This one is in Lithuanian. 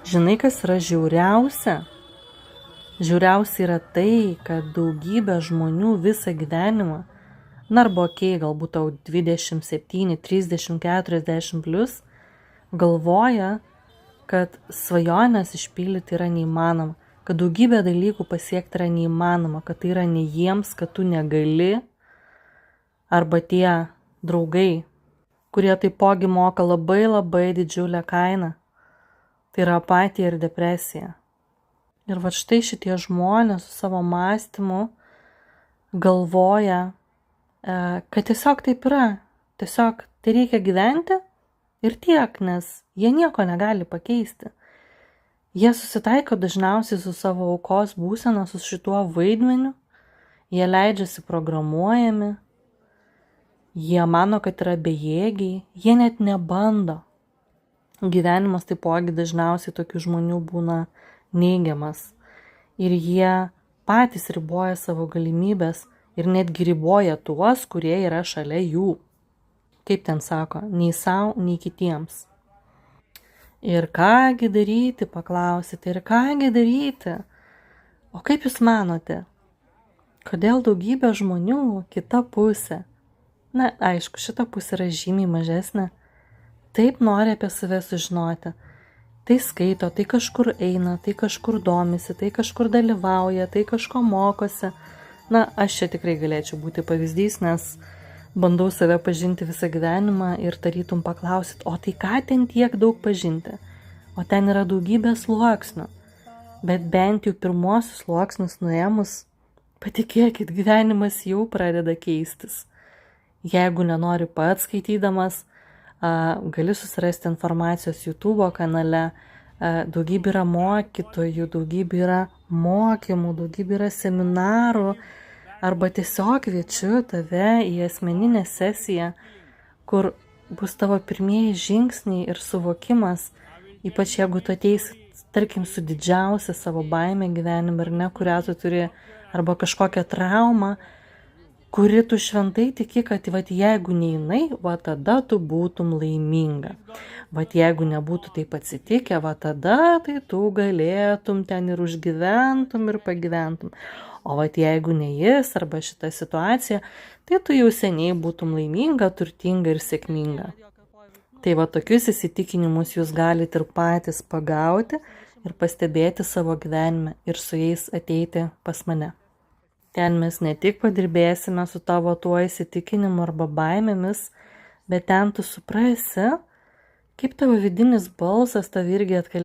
Žinai, kas yra žiauriausia? Žiauriausia yra tai, kad daugybė žmonių visą gyvenimą, arba galbūt tau 27, 30, 40 plus, galvoja, kad svajonės išpildyti yra neįmanoma, kad daugybė dalykų pasiekti yra neįmanoma, kad tai yra ne jiems, kad tu negali, arba tie draugai, kurie taipogi moka labai didžiulę kainą. Tai yra apatija ir depresija. Ir va štai šitie žmonės su savo mąstymu galvoja, kad tiesiog taip yra. Tiesiog tai reikia gyventi ir tiek, nes jie nieko negali pakeisti. Jie susitaiko dažniausiai su savo aukos būsena, su šituo vaidmeniu. Jie leidžiasi programuojami. Jie mano, kad yra bejėgiai. Jie net nebando. Gyvenimas taipogi dažniausiai tokių žmonių būna neigiamas. Ir jie patys riboja savo galimybės ir netgi riboja tuos, kurie yra šalia jų. Kaip ten sako, nei savo, nei kitiems. Ir kągi daryti, paklausite, ir kągi daryti? O kaip jūs manote, kodėl daugybė žmonių kita pusė? Na, aišku, šita pusė yra žymiai mažesnė. Taip nori apie save sužinoti. Tai skaito, tai kažkur eina, tai kažkur domisi, tai kažkur dalyvauja, tai kažko mokosi. Na, aš čia tikrai galėčiau būti pavyzdys, nes bandau save pažinti visą gyvenimą ir tarytum paklausit, o tai ką ten tiek daug pažinti? O ten yra daugybė sluoksnių. Bet bent jau pirmosius sluoksnius nuėmus, patikėkit, gyvenimas jau pradeda keistis. Jeigu nenori pats skaitydamas, gali susirasti informacijos YouTube kanale, daugybė yra mokytojų, daugybė yra mokymų, daugybė yra seminarų, arba tiesiog kviečiu tave į asmeninę sesiją, kur bus tavo pirmieji žingsniai ir suvokimas, ypač jeigu tu ateisi, tarkim, su didžiausia savo baime gyvenime ir ne, kurią tu turi, arba kažkokią traumą, kuri tu šventai tiki, kad jeigu neįnai, tada tu būtum laiminga. Jeigu nebūtų taip atsitikę, tada tai tu galėtum ten ir užgyventum ir pagyventum. O jeigu ne jis arba šita situacija, tai tu jau seniai būtum laiminga, turtinga ir sėkminga. Tai tokius įsitikinimus jūs galite ir patys pagauti ir pastebėti savo gyvenime ir su jais ateiti pas mane. Ten mes ne tik padirbėsime su tavo tuo įsitikinimu arba baimėmis, bet ten tu suprasi, kaip tavo vidinis balsas tave irgi atkalbės.